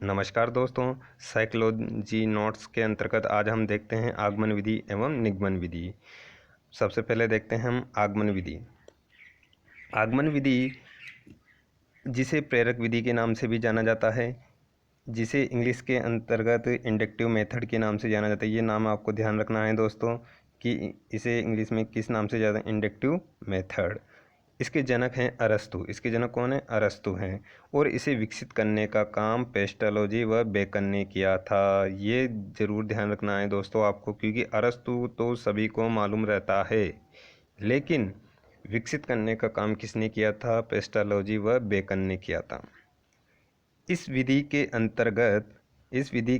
नमस्कार दोस्तों, psychology notes के अंतर्गत आज हम देखते हैं आगमन विधि एवं निगमन विधि। सबसे पहले देखते हैं हम आगमन विधि। आगमन विधि जिसे प्रेरक विधि के नाम से भी जाना जाता है, जिसे इंग्लिश के अंतर्गत इंडक्टिव मेथड के नाम से जाना जाता है। ये नाम आपको ध्यान रखना है दोस्तों कि इसे इंग्लिश में किस नाम से ज़्यादा, इंडक्टिव मेथड। इसके जनक हैं अरस्तु। इसके जनक कौन है? अरस्तु हैं। और इसे विकसित करने का काम पेस्टोलॉजी व बेकन ने किया था। ये ज़रूर ध्यान रखना है दोस्तों आपको, क्योंकि अरस्तु तो सभी को मालूम रहता है, लेकिन विकसित करने का काम किसने किया था? पेस्टोलॉजी व बेकन ने किया था। इस विधि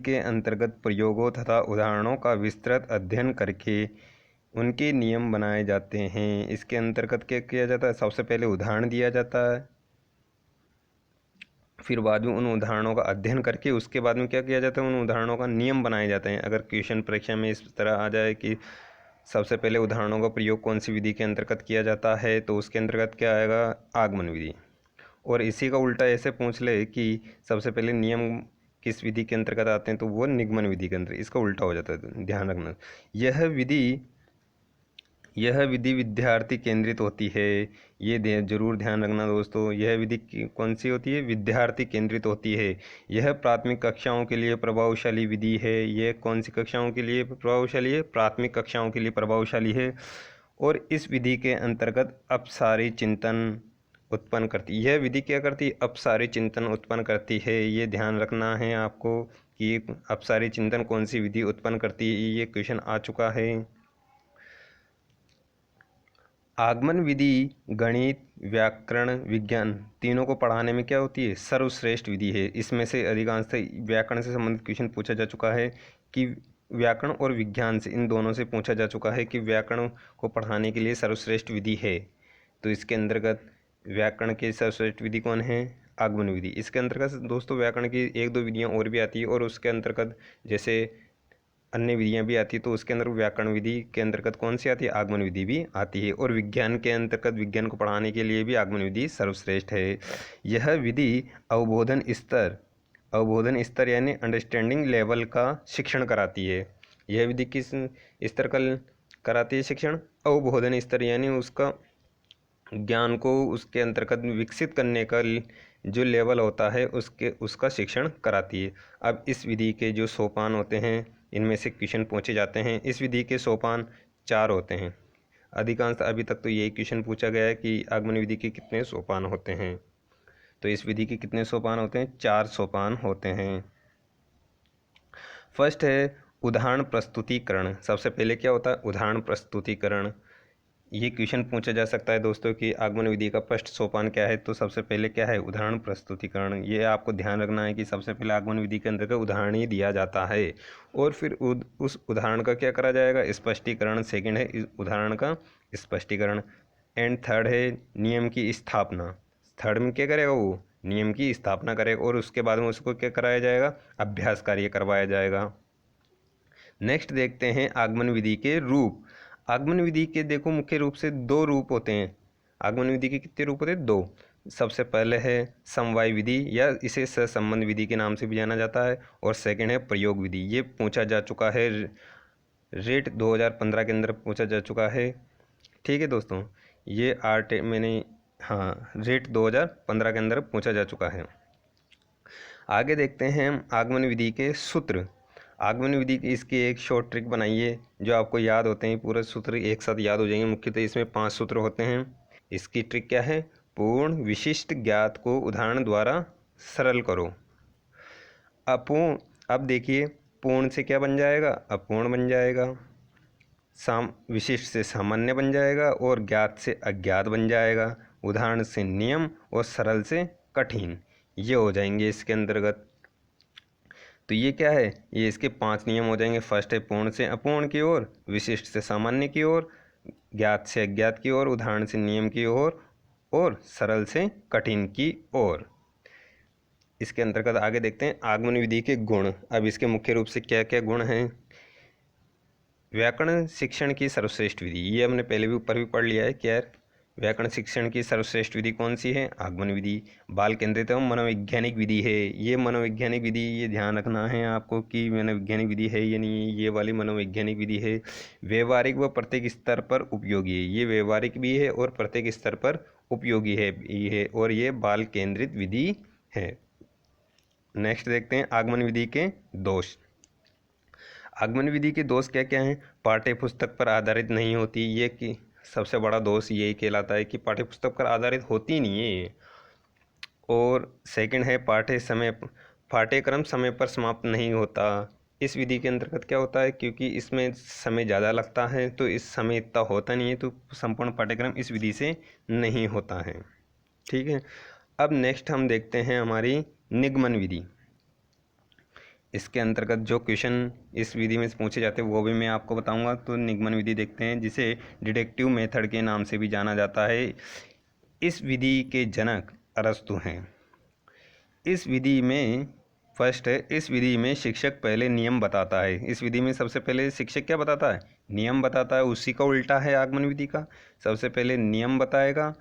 के अंतर्गत प्रयोगों तथा उदाहरणों का विस्तृत अध्ययन करके उनके नियम बनाए जाते हैं। इसके अंतर्गत क्या किया जाता है? सबसे पहले उदाहरण दिया जाता है, फिर बाद में उन उदाहरणों का अध्ययन करके उसके बाद में क्या किया जाता है? उन उदाहरणों का नियम बनाए जाते हैं। अगर क्वेश्चन परीक्षा में इस तरह आ जाए कि सबसे पहले उदाहरणों का प्रयोग कौन सी विधि के अंतर्गत किया जाता है, तो उसके अंतर्गत क्या आएगा? आगमन विधि। और इसी का उल्टा ऐसे पूछ ले कि सबसे पहले नियम किस विधि के अंतर्गत आते हैं, तो वो निगमन विधि के अंतर्गत। इसका उल्टा हो जाता है, ध्यान रखना। यह विधि विद्यार्थी केंद्रित होती है। ये जरूर ध्यान रखना दोस्तों। यह विधि कौन सी होती है? विद्यार्थी केंद्रित होती है। यह प्राथमिक कक्षाओं के लिए प्रभावशाली विधि है। यह कौन सी कक्षाओं के लिए प्रभावशाली है? प्राथमिक कक्षाओं के लिए प्रभावशाली है। और इस विधि के अंतर्गत अपसारी चिंतन उत्पन्न करती है। यह विधि क्या करती है? अपसारी चिंतन उत्पन्न करती है। ये ध्यान रखना है आपको कि अपसारी चिंतन कौन सी विधि उत्पन्न करती है। ये क्वेश्चन आ चुका है। आगमन विधि गणित, व्याकरण, विज्ञान तीनों को पढ़ाने में क्या होती है? सर्वश्रेष्ठ विधि है। इसमें से अधिकांशतः व्याकरण से संबंधित क्वेश्चन पूछा जा चुका है कि व्याकरण और विज्ञान से, इन दोनों से पूछा जा चुका है कि व्याकरण को पढ़ाने के लिए सर्वश्रेष्ठ विधि है। तो इसके अंतर्गत व्याकरण की सर्वश्रेष्ठ विधि कौन है? आगमन विधि। इसके अंतर्गत दोस्तों व्याकरण की एक दो विधियाँ और भी आती है, और उसके अंतर्गत जैसे अन्य विधियाँ भी आती है, तो उसके अंदर व्याकरण विधि के अंतर्गत कौन सी आती है? आगमन विधि भी आती है। और विज्ञान के अंतर्गत विज्ञान को पढ़ाने के लिए भी आगमन विधि सर्वश्रेष्ठ है। यह विधि अवबोधन स्तर यानी अंडरस्टैंडिंग लेवल का शिक्षण कराती है। यह विधि किस स्तर का कराती है शिक्षण? अवबोधन स्तर, यानी उसका ज्ञान को उसके अंतर्गत विकसित करने का जो लेवल होता है उसका शिक्षण कराती है। अब इस विधि के जो सोपान होते हैं, इनमें से क्वेश्चन पूछे जाते हैं। इस विधि के सोपान 4 होते हैं। अधिकांश अभी तक तो यही क्वेश्चन पूछा गया है कि आगमन विधि के कितने सोपान होते हैं। तो इस विधि के कितने सोपान होते हैं? 4 सोपान होते हैं। फर्स्ट है उदाहरण प्रस्तुतिकरण। सबसे पहले क्या होता है? उदाहरण प्रस्तुतिकरण। ये क्वेश्चन पूछा जा सकता है दोस्तों कि आगमन विधि का फर्स्ट सोपान क्या है, तो सबसे पहले क्या है? उदाहरण प्रस्तुतिकरण। ये आपको ध्यान रखना है कि सबसे पहले आगमन विधि के अंतर्गत उदाहरण ही दिया जाता है, और फिर उस उदाहरण का क्या करा जाएगा? स्पष्टीकरण। सेकंड है इस उदाहरण का स्पष्टीकरण। एंड थर्ड है नियम की स्थापना। थर्ड में क्या करेगा? वो नियम की स्थापना करेगा, और उसके बाद में उसको क्या कराया जाएगा? अभ्यास कार्य करवाया जाएगा। नेक्स्ट देखते हैं आगमन विधि के रूप। आगमन विधि के देखो मुख्य रूप से 2 रूप होते हैं। आगमन विधि के कितने रूप होते हैं? 2। सबसे पहले है समवाय विधि, या इसे सहसंबंध विधि के नाम से भी जाना जाता है, और सेकंड है प्रयोग विधि। ये पूछा जा चुका है, रेट 2015 के अंदर पूछा जा चुका है। ठीक है दोस्तों, ये रेट 2015 के अंदर पूछा जा चुका है। आगे देखते हैं हम आगमन विधि के सूत्र। आगमन विधि की इसकी एक शॉर्ट ट्रिक बनाइए जो आपको याद होते हैं। पूरे सूत्र एक साथ याद हो जाएंगे। मुख्यतः इसमें 5 सूत्र होते हैं। इसकी ट्रिक क्या है? पूर्ण, विशिष्ट, ज्ञात को उदाहरण द्वारा सरल करो। अपूर्ण, अब देखिए पूर्ण से क्या बन जाएगा? अपूर्ण बन जाएगा। विशिष्ट से सामान्य बन जाएगा, और ज्ञात से अज्ञात बन जाएगा। उदाहरण से नियम, और सरल से कठिन, ये हो जाएंगे इसके अंतर्गत। तो ये क्या है? ये इसके 5 नियम हो जाएंगे। फर्स्ट है पूर्ण से अपूर्ण की ओर, विशिष्ट से सामान्य की ओर, ज्ञात से अज्ञात की ओर, उदाहरण से नियम की ओर, और सरल से कठिन की ओर। इसके अंतर्गत आगे देखते हैं आगमन विधि के गुण। अब इसके मुख्य रूप से क्या क्या गुण हैं? व्याकरण शिक्षण की सर्वश्रेष्ठ विधि, ये हमने पहले भी ऊपर भी पढ़ लिया है। क्या है? व्याकरण शिक्षण की सर्वश्रेष्ठ विधि कौन सी है? आगमन विधि। बाल केंद्रित एवं मनोवैज्ञानिक विधि है। ये मनोवैज्ञानिक विधि, ये ध्यान रखना है आपको कि मनोवैज्ञानिक विधि है या नहीं, ये वाली मनोवैज्ञानिक विधि है। व्यवहारिक व प्रत्येक स्तर पर उपयोगी है। ये व्यवहारिक भी है और प्रत्येक स्तर पर उपयोगी है ये, और ये बाल केंद्रित विधि है। नेक्स्ट देखते हैं आगमन विधि के दोष। आगमन विधि के दोष क्या क्या हैं? पाठ्य पुस्तक पर आधारित नहीं होती। ये कि सबसे बड़ा दोष यही कहलाता है कि पाठ्य पुस्तक पर आधारित होती नहीं है। और सेकंड है पाठ्यक्रम समय पर समाप्त नहीं होता। इस विधि के अंतर्गत क्या होता है, क्योंकि इसमें समय ज़्यादा लगता है तो इस समय इतना होता नहीं है, तो संपूर्ण पाठ्यक्रम इस विधि से नहीं होता है। ठीक है। अब नेक्स्ट हम देखते हैं हमारी निगमन विधि। इसके अंतर्गत जो क्वेश्चन इस विधि में पूछे जाते हैं वो भी मैं आपको बताऊंगा। तो निगमन विधि देखते हैं, जिसे डिडक्टिव मेथड के नाम से भी जाना जाता है। इस विधि के जनक अरस्तु हैं। इस विधि में फर्स्ट है, इस विधि में शिक्षक पहले नियम बताता है। इस विधि में सबसे पहले शिक्षक क्या बताता है? नियम बताता है। उसी का उल्टा है आगमन विधि का। सबसे पहले नियम बताएगा,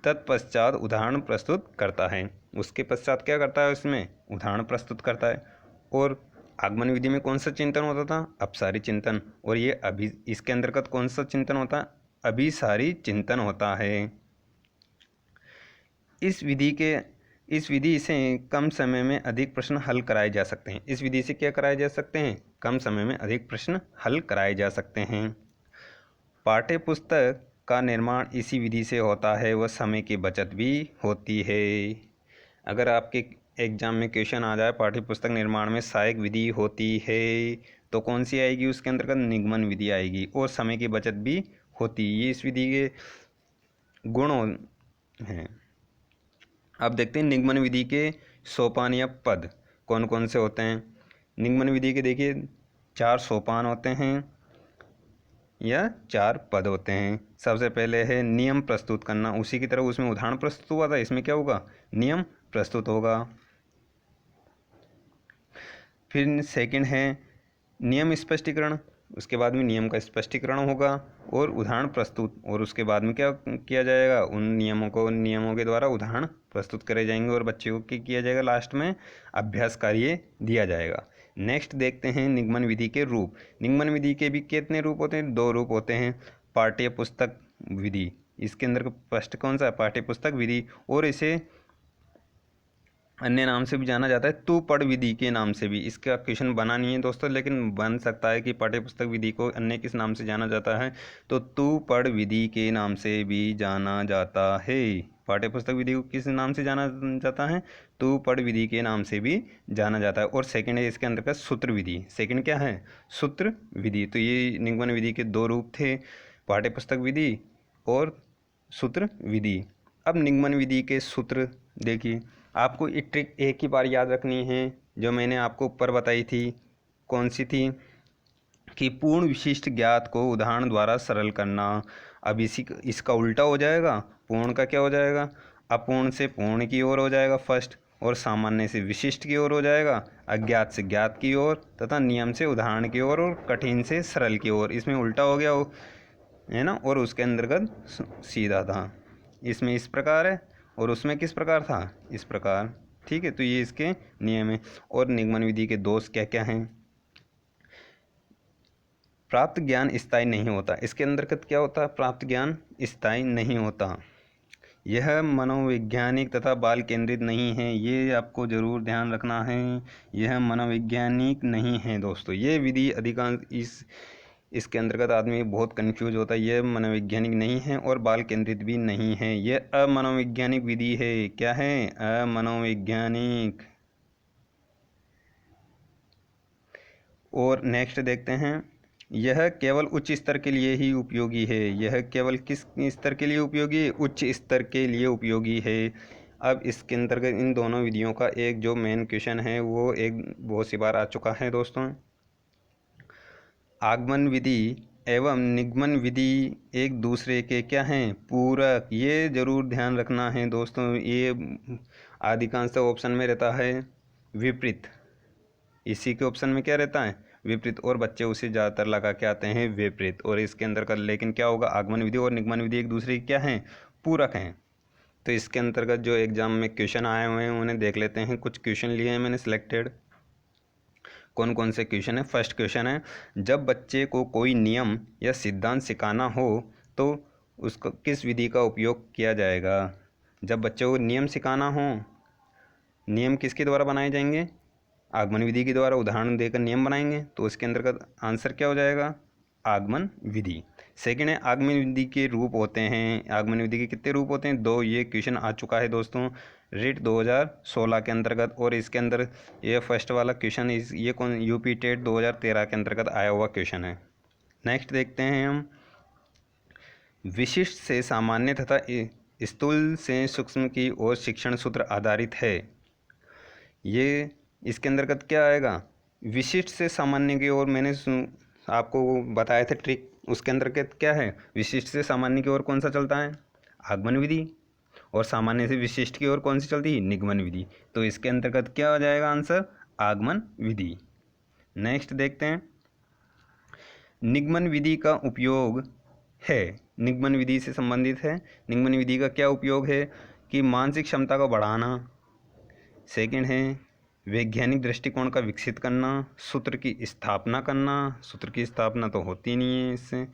तत्पश्चात उदाहरण प्रस्तुत करता है। उसके पश्चात क्या करता है? उसमें उदाहरण प्रस्तुत करता है। और आगमन विधि में कौन सा चिंतन होता था? अपसारी चिंतन। और ये इसके अंतर्गत कौन सा चिंतन होता है? अभिसारी चिंतन होता है। इस विधि से कम समय में अधिक प्रश्न हल कराए जा सकते हैं। इस विधि से क्या कराए जा सकते हैं? कम समय में अधिक प्रश्न हल कराए जा सकते हैं। पाठ्य पुस्तक का निर्माण इसी विधि से होता है, वह समय की बचत भी होती है। अगर आपके एग्जाम में क्वेश्चन आ जाए पाठ्य पुस्तक निर्माण में सहायक विधि होती है, तो कौन सी आएगी? उसके अंतर्गत निगमन विधि आएगी। और समय की बचत भी होती है। ये इस विधि के गुण हैं। अब देखते हैं निगमन विधि के सोपान या पद कौन कौन से होते हैं। निगमन विधि के देखिए 4 सोपान होते हैं या 4 पद होते हैं। सबसे पहले है नियम प्रस्तुत करना। उसी की तरह उसमें उदाहरण प्रस्तुत हुआ था, इसमें क्या होगा? नियम प्रस्तुत होगा। फिर सेकंड है नियम स्पष्टीकरण। उसके बाद में नियम का स्पष्टीकरण होगा और उदाहरण प्रस्तुत। और उसके बाद में क्या किया जाएगा? उन नियमों के द्वारा उदाहरण प्रस्तुत करे जाएंगे और बच्चे को क्या किया जाएगा? लास्ट में अभ्यास कार्य दिया जाएगा। नेक्स्ट देखते हैं निगमन विधि के रूप। निगमन विधि के भी कितने रूप होते हैं? 2 रूप होते हैं। पाठ्य पुस्तक विधि, इसके अंदर फर्स्ट कौन सा? पाठ्य पुस्तक विधि। और इसे अन्य नाम से भी जाना जाता है, तू पढ़ विधि के नाम से भी। इसका क्वेश्चन बना नहीं है दोस्तों, लेकिन बन सकता है कि पाठ्य पुस्तक विधि को अन्य किस नाम से जाना जाता है, तो तू पढ़ विधि के नाम से भी जाना जाता है। पाठ्य पुस्तक विधि को किस नाम से जाना जाता है? तू पढ़ विधि के नाम से भी जाना जाता है। और सेकंड है इसके अंतर्गत सूत्र विधि। सेकंड क्या है? सूत्र विधि। तो ये निगमन विधि के 2 रूप थे, पाठ्य पुस्तक विधि और सूत्र विधि। अब निगमन विधि के सूत्र देखिए, आपको ये ट्रिक एक ही बार याद रखनी है जो मैंने आपको ऊपर बताई थी। कौन सी थी? कि पूर्ण विशिष्ट ज्ञात को उदाहरण द्वारा सरल करना। अब इसका उल्टा हो जाएगा। पूर्ण का क्या हो जाएगा? अपूर्ण से पूर्ण की ओर हो जाएगा फर्स्ट, और सामान्य से विशिष्ट की ओर हो जाएगा, अज्ञात से ज्ञात की ओर, तथा नियम से उदाहरण की ओर, और कठिन से सरल की ओर। इसमें उल्टा हो गया है ना। और उसके अंतर्गत सीधा था। इसमें इस प्रकार है और उसमें किस प्रकार था? इस प्रकार। ठीक है। तो ये इसके नियम है। और निगमन विधि के दोष क्या क्या हैं? प्राप्त ज्ञान स्थायी नहीं होता। इसके अंतर्गत क्या होता है? प्राप्त ज्ञान स्थायी नहीं होता। यह मनोवैज्ञानिक तथा बाल केंद्रित नहीं है। ये आपको जरूर ध्यान रखना है। यह मनोवैज्ञानिक नहीं है दोस्तों। ये विधि अधिकांश इसके अंतर्गत आदमी बहुत कंफ्यूज होता है। यह मनोवैज्ञानिक नहीं है और बाल केंद्रित भी नहीं है। यह अमनोवैज्ञानिक विधि है। क्या है? अमनोवैज्ञानिक। और नेक्स्ट देखते हैं, यह केवल उच्च स्तर के लिए ही उपयोगी है। यह केवल किस स्तर के लिए उपयोगी है? उच्च स्तर के लिए उपयोगी है। अब इसके अंतर्गत इन दोनों विधियों का एक जो मेन क्वेश्चन है वो एक बहुत सी बार आ चुका है दोस्तों। आगमन विधि एवं निगमन विधि एक दूसरे के क्या हैं? पूरक। ये जरूर ध्यान रखना है दोस्तों। ये अधिकांश ऑप्शन में रहता है विपरीत। इसी के ऑप्शन में क्या रहता है? विपरीत, और बच्चे उसे ज़्यादातर लगा के आते हैं विपरीत। और इसके अंतर्गत लेकिन क्या होगा, आगमन विधि और निगमन विधि एक दूसरे की क्या हैं, पूरक हैं। तो इसके अंतर्गत जो एग्जाम में क्वेश्चन आए हुए हैं उन्हें देख लेते हैं। कुछ क्वेश्चन लिए हैं मैंने सिलेक्टेड। कौन कौन से क्वेश्चन है। फर्स्ट क्वेश्चन है, जब बच्चे को कोई नियम या सिद्धांत सिखाना हो तो उसको किस विधि का उपयोग किया जाएगा। जब बच्चों को नियम सिखाना हो, नियम किसके द्वारा बनाए जाएंगे, आगमन विधि के द्वारा उदाहरण देकर नियम बनाएंगे। तो उसके अंतर्गत आंसर क्या हो जाएगा, आगमन विधि। सेकंड है, आगमन विधि के रूप होते हैं। आगमन विधि के कितने रूप होते हैं, 2। ये क्वेश्चन आ चुका है दोस्तों रिट 2016 के अंतर्गत। और इसके अंदर ये फर्स्ट वाला क्वेश्चन ये कौन, यूपी टेट 2013 के अंतर्गत आया हुआ क्वेश्चन है। नेक्स्ट देखते हैं हम, विशिष्ट से सामान्य तथा स्थूल से सूक्ष्म की ओर शिक्षण सूत्र आधारित है। ये इसके अंतर्गत क्या आएगा, विशिष्ट से सामान्य की ओर। मैंने आपको बताया था ट्रिक, उसके अंतर्गत क्या है, विशिष्ट से सामान्य की ओर कौन सा चलता है, आगमन विधि, और सामान्य से विशिष्ट की ओर कौन सी चलती है, निगमन विधि। तो इसके अंतर्गत क्या हो जाएगा आंसर, आगमन विधि। नेक्स्ट देखते हैं, निगमन विधि का उपयोग है, निगमन विधि से संबंधित है। निगमन विधि का क्या उपयोग है कि मानसिक क्षमता को बढ़ाना। सेकंड है, वैज्ञानिक दृष्टिकोण का विकसित करना, सूत्र की स्थापना करना। सूत्र की स्थापना तो होती नहीं है इससे।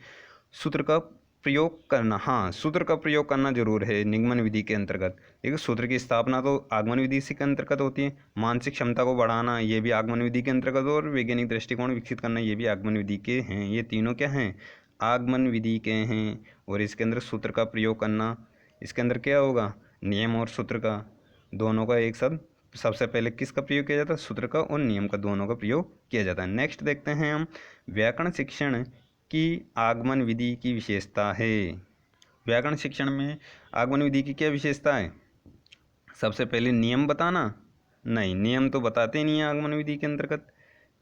सूत्र का प्रयोग करना, हाँ सूत्र का प्रयोग करना जरूर है निगमन विधि के अंतर्गत। देखिए सूत्र की स्थापना तो आगमन विधि से के अंतर्गत होती है। मानसिक क्षमता को बढ़ाना ये भी आगमन विधि के अंतर्गत, और वैज्ञानिक दृष्टिकोण विकसित करना ये भी आगमन विधि के हैं। ये तीनों क्या हैं, आगमन विधि के हैं। और इसके अंदर सूत्र का प्रयोग करना, इसके अंदर क्या होगा, नियम और सूत्र का दोनों का एक साथ, सबसे पहले किसका प्रयोग किया जाता है, सूत्र का और नियम का, दोनों का प्रयोग किया जाता है। नेक्स्ट देखते हैं हम, व्याकरण शिक्षण की आगमन विधि की विशेषता है। व्याकरण शिक्षण में आगमन विधि की क्या विशेषता है, सबसे पहले नियम बताना, नहीं नियम तो बताते नहीं हैं आगमन विधि के अंतर्गत,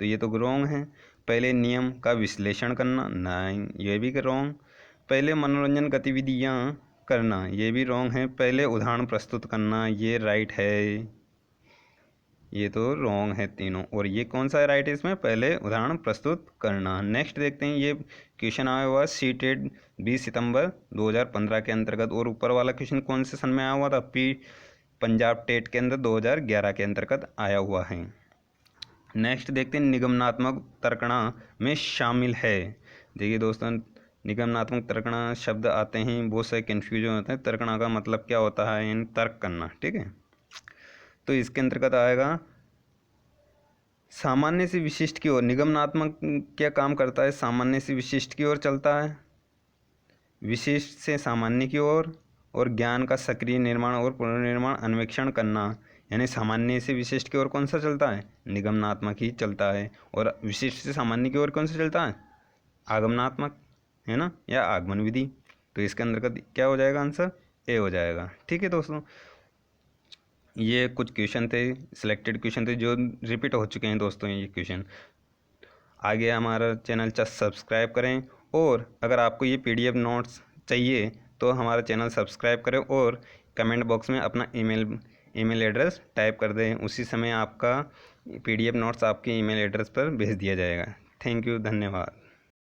तो ये तो रॉन्ग है। पहले नियम का विश्लेषण करना, नहीं ये भी रॉन्ग। पहले मनोरंजन गतिविधियाँ करना, ये भी रॉन्ग है। पहले उदाहरण प्रस्तुत करना, ये राइट है, ये तो रॉन्ग है तीनों। और ये कौन सा है राइट, इसमें पहले उदाहरण प्रस्तुत करना। नेक्स्ट देखते हैं, ये क्वेश्चन आया हुआ सी टेट 20 सितंबर 2015 के अंतर्गत। और ऊपर वाला क्वेश्चन कौन से सन में आया हुआ था, पंजाब टेट के अंदर 2011 के अंतर्गत आया हुआ है। नेक्स्ट देखते हैं, निगमनात्मक तर्कणा में शामिल है। देखिए दोस्तों, निगमनात्मक तर्कणा शब्द आते हैं, बहुत सारे कन्फ्यूजन होते हैं। तर्कणा का मतलब क्या होता है, इन तर्क करना, ठीक है। तो इसके अंतर्गत आएगा सामान्य से विशिष्ट की ओर। निगमनात्मक क्या काम करता है, सामान्य से विशिष्ट की ओर चलता है, विशिष्ट से सामान्य की ओर, और ज्ञान का सक्रिय निर्माण और पुनर्निर्माण अन्वेषण करना। यानी सामान्य से विशिष्ट की ओर कौन सा चलता है, निगमनात्मक ही चलता है। और विशिष्ट से सामान्य की ओर कौन सा चलता है, आगमनात्मक, है ना, या आगमन विधि। तो इसके अंतर्गत क्या हो जाएगा आंसर, ए हो जाएगा। ठीक है दोस्तों, ये कुछ क्वेश्चन थे, सिलेक्टेड क्वेश्चन थे जो रिपीट हो चुके हैं दोस्तों ये क्वेश्चन। आगे हमारा चैनल सब्सक्राइब करें, और अगर आपको ये PDF नोट्स चाहिए तो हमारा चैनल सब्सक्राइब करें, और कमेंट बॉक्स में अपना ईमेल एड्रेस टाइप कर दें। उसी समय आपका PDF नोट्स आपके ईमेल एड्रेस पर भेज दिया जाएगा। थैंक यू, धन्यवाद।